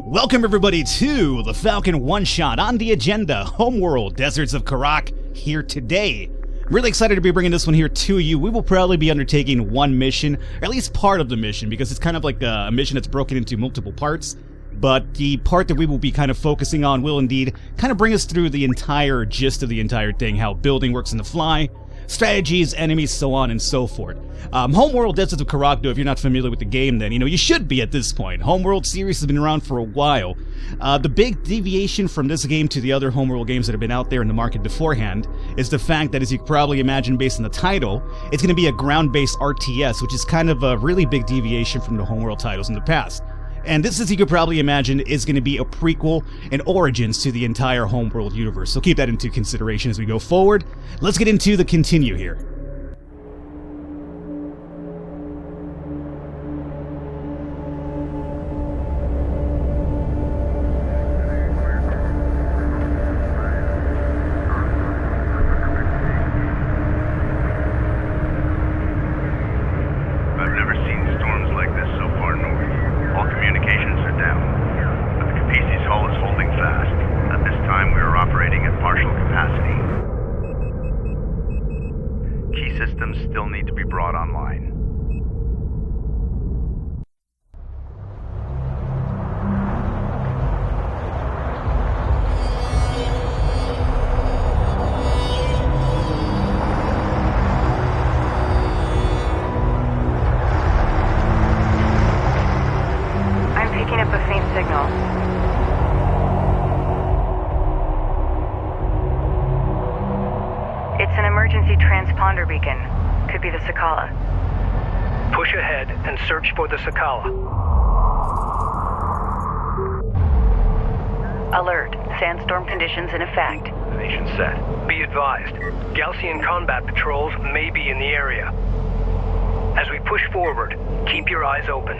Welcome everybody to the Falcon one-shot on the agenda, Homeworld, Deserts of Kharak, here today. I'm really excited to be bringing this one here to you. We will probably be undertaking one mission, or at least part of the mission, because it's kind of like a mission that's broken into multiple parts. But the part that we will be kind of focusing on will indeed kind of bring us through the entire gist of the entire thing, how building works in the fly, strategies, enemies, so on and so forth. Homeworld Deserts of Kharak, though, if you're not familiar with the game, then, you should be at this point. Homeworld series has been around for a while. The big deviation from this game to the other Homeworld games that have been out there in the market beforehand is the fact that, as you can probably imagine based on the title, it's going to be a ground-based RTS, which is kind of a really big deviation from the Homeworld titles in the past. And this, as you could probably imagine, is going to be a prequel and origins to the entire Homeworld universe. So keep that into consideration as we go forward. Let's get into the continue here. Systems still need to be brought online. I'm picking up a faint signal. It's an emergency transponder beacon. Could be the Sakala. Push ahead and search for the Sakala. Alert. Sandstorm conditions in effect. Station set. Be advised. Gaussian combat patrols may be in the area. As we push forward, keep your eyes open.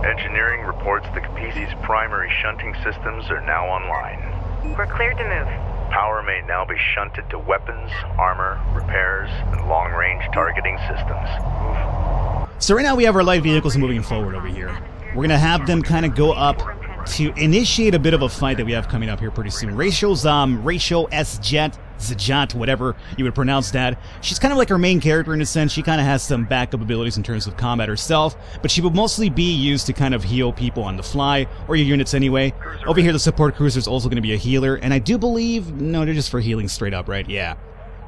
Engineering reports the Capisi's primary shunting systems are now online. We're cleared to move. Power may now be shunted to weapons, armor, repairs, and long-range targeting systems. So right now we have our light vehicles moving forward over here. We're going to have them kind of go up to initiate a bit of a fight that we have coming up here pretty soon. Rachel's S-Jet, Zajat, whatever you would pronounce that. She's kind of like our main character in a sense. She kind of has some backup abilities in terms of combat herself, but she will mostly be used to kind of heal people on the fly, or your units anyway. Over here, the support cruiser is also going to be a healer, and I do believe, no, they're just for healing straight up, right? Yeah.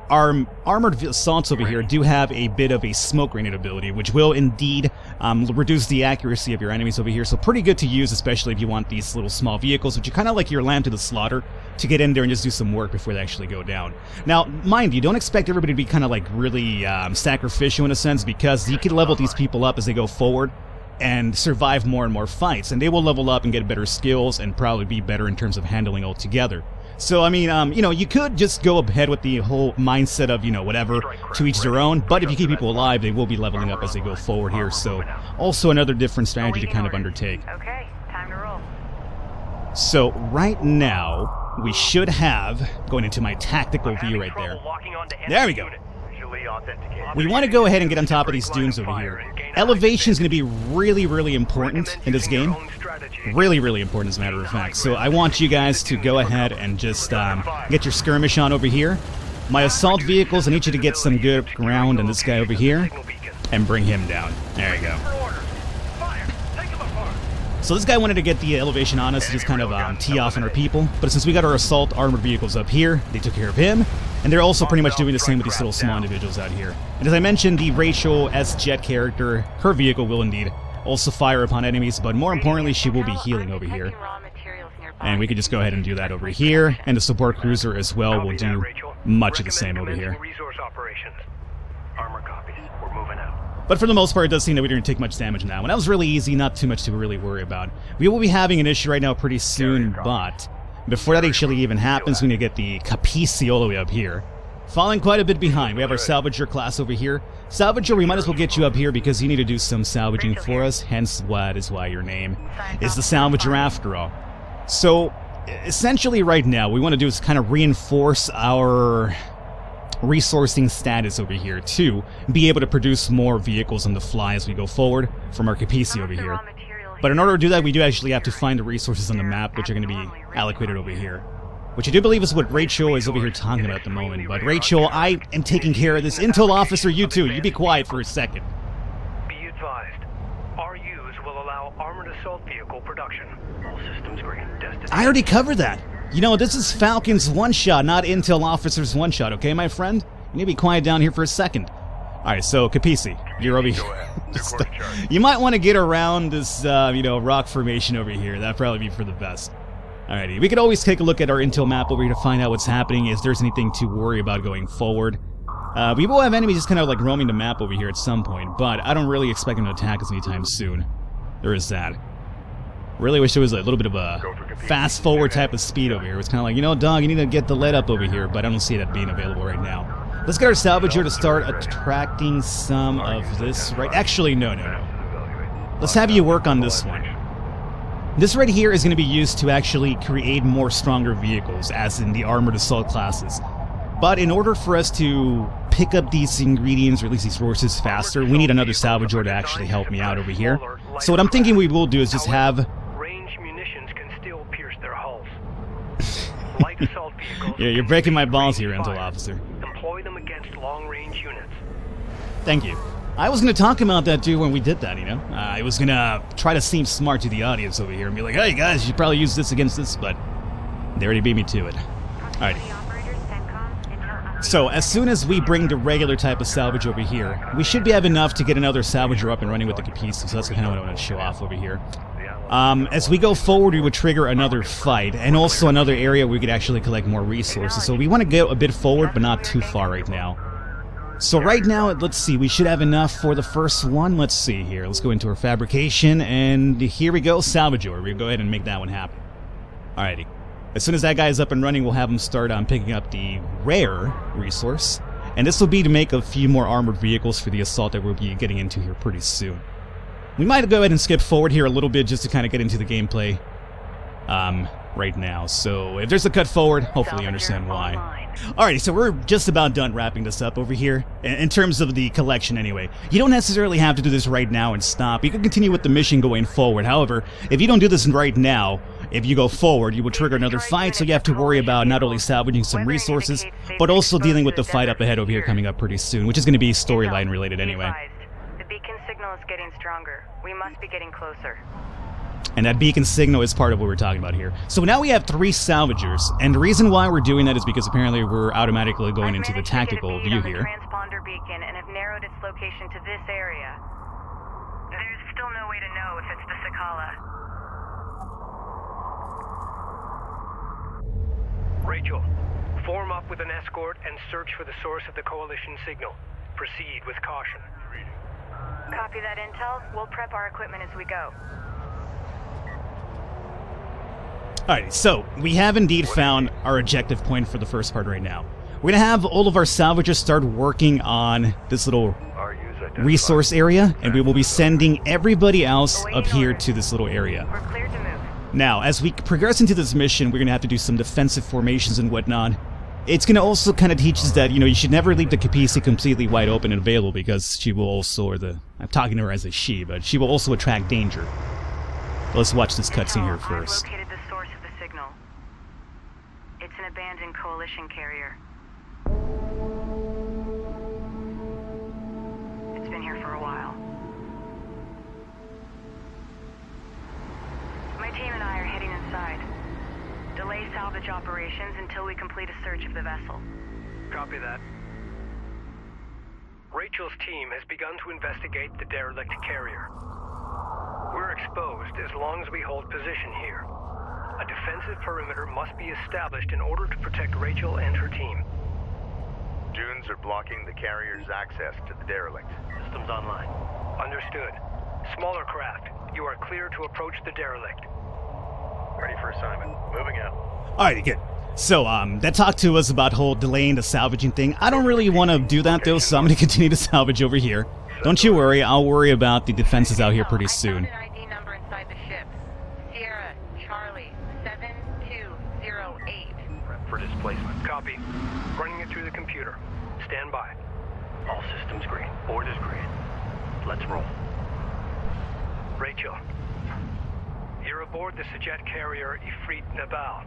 Our armored assaults over here do have a bit of a smoke grenade ability, which will indeed reduce the accuracy of your enemies over here. So pretty good to use, especially if you want these little small vehicles, which are kind of like your lamb to the slaughter, to get in there and just do some work before they actually go down. Now, mind you, don't expect everybody to be kind of like really sacrificial in a sense, because you can level these people up as they go forward and survive more and more fights, and they will level up and get better skills and probably be better in terms of handling altogether. So, I mean, you could just go ahead with the whole mindset of, whatever, to each their own, but if you keep people alive, they will be leveling up as they go forward here, so also another different strategy to kind of undertake. Okay, time to roll. So, right now, we should have, going into my tactical view right there, there we go. We want to go ahead and get on top of these dunes over here. Elevation is going to be really, really important in this game. Really, really important, as a matter of fact. So I want you guys to go ahead and just get your skirmish on over here. My assault vehicles, I need you to get some good ground on this guy over here and bring him down. There you go. So this guy wanted to get the elevation on us to just kind of tee off on our people, but since we got our assault armored vehicles up here, they took care of him, and they're also pretty much doing the same with these little small individuals out here. And as I mentioned, the Rachel S-Jet character, her vehicle will indeed also fire upon enemies, but more importantly, she will be healing over here. And we could just go ahead and do that over here, and the support cruiser as well will do much of the same over here. Armor copies. We're moving out. But for the most part, it does seem that we didn't take much damage now, and that was really easy, not too much to really worry about. We will be having an issue right now pretty soon, but before that actually even happens, we need to get the Capisi all the way up here. Falling quite a bit behind. We have our Salvager class over here. Salvager, we might as well get you up here because you need to do some salvaging for us, hence that is why your name is the Salvager after all. So, essentially right now, what we want to do is kind of reinforce our resourcing status over here to be able to produce more vehicles on the fly as we go forward from our Capisi over here. But in order to do that, we do actually have to find the resources on the map, which are going to be allocated over here. Which I do believe is what Rachel is over here talking about at the moment. But Rachel, I am taking care of this. Intel officer, you too. You be quiet for a second. Be advised, RUs will allow armored assault vehicle production. All systems green. Destination. I already covered that. You know, this is Falcon's one-shot, not Intel officer's one-shot, okay, my friend? You need to be quiet down here for a second. Alright, so, Capisi, you're over here. You might want to get around this, rock formation over here. That'd probably be for the best. Alrighty, we could always take a look at our Intel map over here to find out what's happening, if there's anything to worry about going forward. We will have enemies just kind of like roaming the map over here at some point, but I don't really expect them to attack us anytime soon. There is that. Really wish there was a little bit of a fast-forward type of speed over here. It's kind of like, you know, dog, you need to get the lead up over here, but I don't see that being available right now. Let's get our salvager to start attracting some of this, right? Actually, no. Let's have you work on this one. This right here is going to be used to actually create more stronger vehicles, as in the armored assault classes. But in order for us to pick up these ingredients, or at least these resources faster, we need another salvager to actually help me out over here. So what I'm thinking we will do is just have... Range munitions can still pierce their hulls. Light assault vehicles... Yeah, you're breaking my balls here, Intel officer. Employ them against long-range units. Thank you. I was going to talk about that, too, when we did that, you know? I was going to try to seem smart to the audience over here and be like, hey, guys, you should probably use this against this, but they already beat me to it. Alrighty. So, as soon as we bring the regular type of salvage over here, we should have enough to get another salvager up and running with the Capisi, so that's kind of what I want to show off over here. As we go forward, we would trigger another fight, and also another area where we could actually collect more resources. So we want to go a bit forward, but not too far right now. So right now, let's see, we should have enough for the first one. Let's see here. Let's go into our fabrication, and here we go, salvager. We'll go ahead and make that one happen. Alrighty. As soon as that guy is up and running, we'll have him start on picking up the rare resource. And this will be to make a few more armored vehicles for the assault that we'll be getting into here pretty soon. We might go ahead and skip forward here a little bit just to kind of get into the gameplay right now. So if there's a cut forward, hopefully you understand why. Alrighty, so we're just about done wrapping this up over here, in terms of the collection anyway. You don't necessarily have to do this right now and stop. You can continue with the mission going forward. However, if you don't do this right now, if you go forward, you will trigger another fight, so you have to worry about not only salvaging some resources, but also dealing with the fight up ahead over here coming up pretty soon, which is going to be storyline related anyway. The beacon signal is getting stronger. We must be getting closer. And that beacon signal is part of what we're talking about here. So now we have 3 salvagers, and the reason why we're doing that is because apparently we're automatically going into the tactical view here. Transponder beacon and have narrowed its location to this area. There's still no way to know if it's the Sakala. Rachel, form up with an escort and search for the source of the Coalition signal. Proceed with caution. Copy that intel. We'll prep our equipment as we go. Alright, so we have indeed found our objective point for the first part right now. We're going to have all of our salvagers start working on this little resource area, and we will be sending everybody else up here to this little area. We're clear to move. Now, as we progress into this mission, we're going to have to do some defensive formations and whatnot. It's going to also kind of teach us that, you know, you should never leave the Capisi completely wide open and available, because she will also, I'm talking to her as a she, but she will also attract danger. Let's watch this cutscene here first. I've located the source of the signal. It's an abandoned Coalition carrier. It's been here for a while. My team and I are heading inside. Delay salvage operations until we complete a search of the vessel. Copy that. Rachel's team has begun to investigate the derelict carrier. We're exposed as long as we hold position here. A defensive perimeter must be established in order to protect Rachel and her team. Dunes are blocking the carrier's access to the derelict. Systems online. Understood. Smaller craft, you are clear to approach the derelict. Ready for assignment. Moving out. Alright, good. So, that talked to us about whole delaying the salvaging thing. I don't really want to do that though, so I'm going to continue to salvage over here. Don't you worry, I'll worry about the defenses out here pretty soon. I found an ID number inside the ship. Sierra Charlie 7208. For displacement. Copy. Running it through the computer. Stand by. All systems green. Board is green. Let's roll. Rachel, You're aboard the Sajet carrier Ifrit Nabal,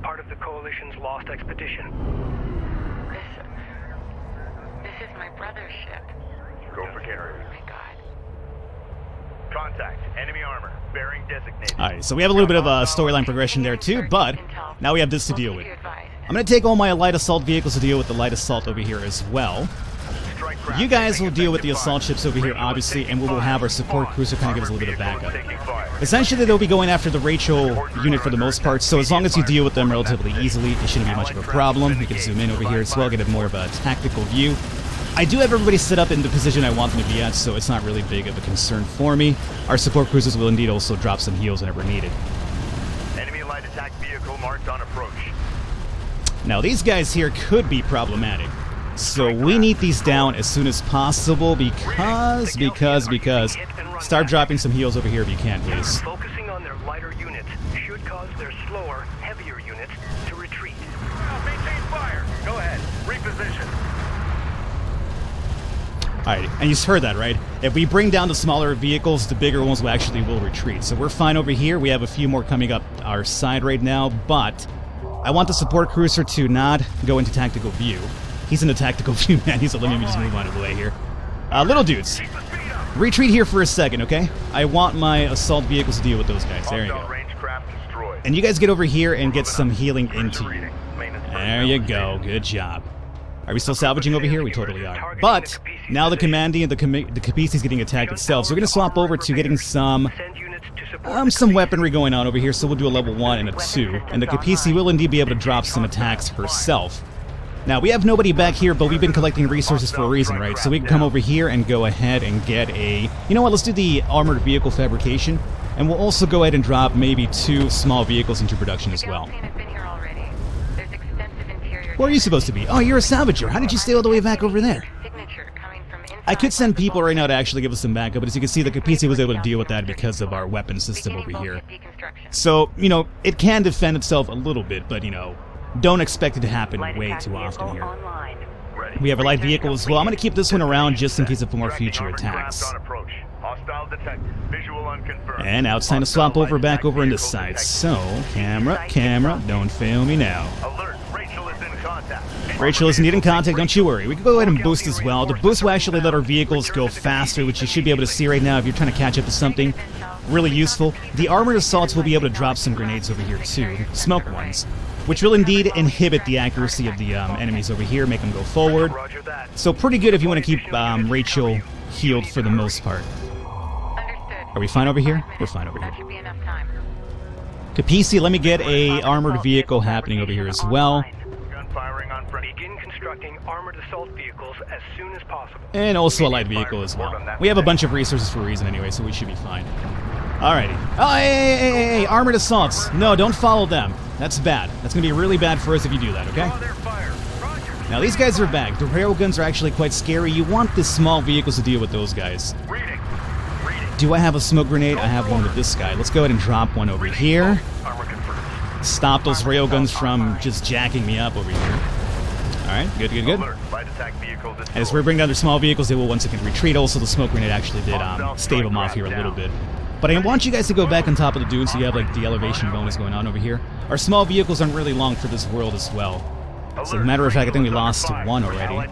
part of the Coalition's lost expedition. This is my brother's ship. Go for carrier. Oh my god. Contact. Enemy armor. Bearing designated. Alright, so we have a little bit of a storyline progression there too, but now we have this to deal with. I'm going to take all my light assault vehicles to deal with the light assault over here as well. You guys will deal with the assault ships over here, obviously, and we will have our support cruiser kind of give us a little bit of backup. Essentially, they'll be going after the Rachel unit for the most part, so as long as you deal with them relatively easily, it shouldn't be much of a problem. We can zoom in over here as well, get a more of a tactical view. I do have everybody set up in the position I want them to be at, so it's not really big of a concern for me. Our support cruisers will indeed also drop some heals whenever needed. Enemy light attack vehicle marked on approach. Now, these guys here could be problematic. So we need these down as soon as possible because start dropping some heals over here if you can, please. Focusing on their lighter units should cause their slower, heavier units to retreat. Maintain fire. Go ahead. Reposition. Alright, and you heard that, right? If we bring down the smaller vehicles, the bigger ones will retreat. So we're fine over here. We have a few more coming up our side right now, but I want the support cruiser to not go into tactical view. He's in the tactical view, man. He's let me just move on of the way here. Little dudes, retreat here for a second, okay? I want my assault vehicles to deal with those guys. There you go. And you guys get over here and get some healing into you. There you go. Good job. Are we still salvaging over here? We totally are. But now the Commandi and the Capisi is getting attacked itself, so we're going to swap over to getting some weaponry going on over here. So we'll do a level 1 and a 2, and the Capisi will indeed be able to drop some attacks herself. Now, we have nobody back here, but we've been collecting resources for a reason, right? So we can come over here and go ahead and get a... You know what, let's do the armored vehicle fabrication, and we'll also go ahead and drop maybe 2 small vehicles into production as well. Where are you supposed to be? Oh, you're a salvager. How did you stay all the way back over there? I could send people right now to actually give us some backup, but as you can see, the Capisi was able to deal with that because of our weapon system over here. So, you know, it can defend itself a little bit, but, you know... Don't expect it to happen way too often here. We have a light vehicle as well. I'm going to keep this one around just in case of more future attacks. And now it's time to swap over back over on this side. So, camera, don't fail me now. Rachel is indeed in contact, don't you worry. We can go ahead and boost as well. The boost will actually let our vehicles go faster, which you should be able to see right now if you're trying to catch up to something. Really useful. The armored assaults will be able to drop some grenades over here too, smoke ones, which will indeed inhibit the accuracy of the enemies over here, make them go forward. So pretty good if you want to keep Rachel healed for the most part. Are we fine over here? We're fine over here. Capisi, let me get a armored vehicle happening over here as well. Begin constructing armored assault vehicles as soon as possible. And also a light vehicle as well. We have a bunch of resources for a reason anyway, so we should be fine. Alrighty. Oh, hey, armored assaults. No, don't follow them. That's bad. That's going to be really bad for us if you do that, okay? Now, these guys are back. The railguns are actually quite scary. You want the small vehicles to deal with those guys. Do I have a smoke grenade? I have one with this guy. Let's go ahead and drop one over here. Stop those railguns from just jacking me up over here. Alright, good. As we bring down their small vehicles, they will once again retreat. Also, the smoke grenade actually did stave them off here a little bit. But I want you guys to go back on top of the dune so you have like the elevation bonus going on over here. Our small vehicles aren't really long for this world as well. As a matter of fact, I think we lost to one already.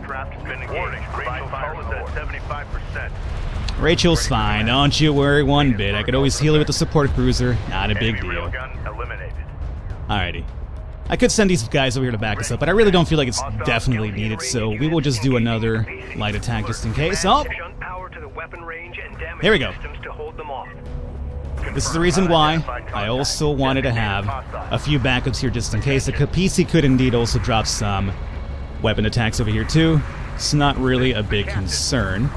Rachel's fine, don't you worry one bit. I could always heal her with the support cruiser. Not a big deal. Alrighty. I could send these guys over here to back us up, but I really don't feel like it's definitely needed, so we will just do another light attack just in case. Oh! There we go. This is the reason why I also wanted to have a few backups here just in case. The Capisi could indeed also drop some weapon attacks over here too. It's not really a big concern.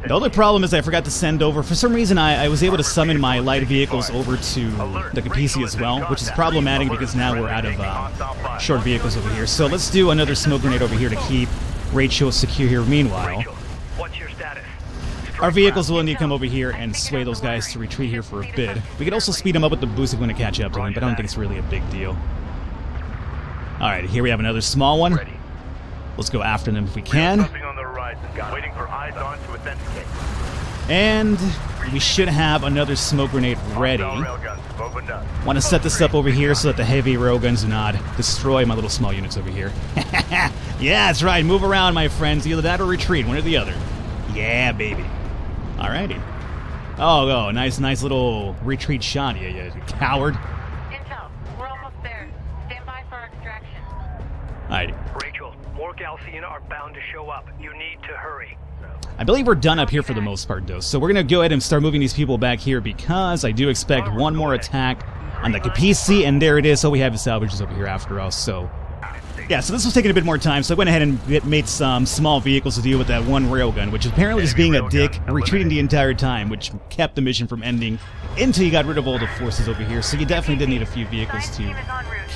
The only problem is I forgot to send over, for some reason I was able to summon my light vehicles over to the Capisi as well, which is problematic because now we're out of short vehicles over here. So let's do another smoke grenade over here to keep Rachel secure here. Meanwhile, our vehicles will indeed come over here and sway those guys to retreat here for a bit. We could also speed them up with the boost if we want to catch up to them, but I don't think it's really a big deal. Alright, here we have another small one. Let's go after them if we can. And we should have another smoke grenade ready. Railguns have opened up. Want to set this up over here so that the heavy railguns do not destroy my little small units over here. Yeah, that's right. Move around, my friends. Either that or retreat, one or the other. Yeah, baby. Alrighty. Oh, nice little retreat shot, you coward. Intel, we're almost there. Stand by for extraction. Alrighty. Rachel, more Galcian are bound to show up. You need to hurry. I believe we're done up here for the most part, though. So we're going to go ahead and start moving these people back here because I do expect one more attack on the PC, and there it is. So we have the salvages over here after us. So, yeah, so this was taking a bit more time. So I went ahead and made some small vehicles to deal with that one railgun, which apparently was being a dick, retreating the entire time, which kept the mission from ending until you got rid of all the forces over here. So you definitely did need a few vehicles to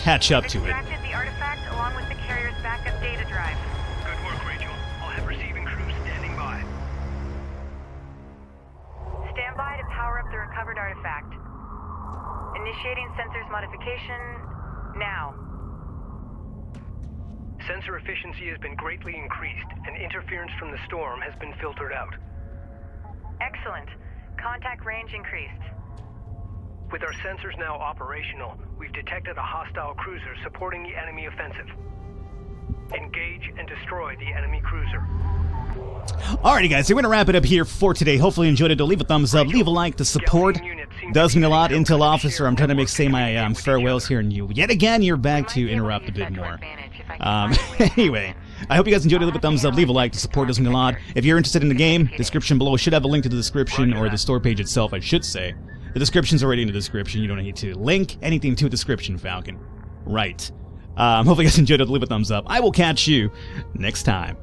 catch up to it. Extracted the artifact along with the carrier's backup data drive. Good work, Rachel. I'll have receiving crews standing by. Stand by to power up the recovered artifact. Initiating sensors modification now. Sensor efficiency has been greatly increased, and interference from the storm has been filtered out. Excellent. Contact range increased. With our sensors now operational, we've detected a hostile cruiser supporting the enemy offensive. Engage and destroy the enemy cruiser. Alrighty, guys, so we're going to wrap it up here for today. Hopefully you enjoyed it. Leave a thumbs up, leave a like. The support does mean a lot. Intel officer, I'm trying to say my farewells here, and you, yet again, you're back to interrupt a bit more. Anyway, I hope you guys enjoyed it. Leave a thumbs up, leave a like. The support does mean a lot. If you're interested in the game, description below should have a link to the description, or the store page itself, I should say. The description's already in the description. You don't need to link anything to the description, Falcon. Right. Hopefully you guys enjoyed it. Leave a thumbs up. I will catch you next time.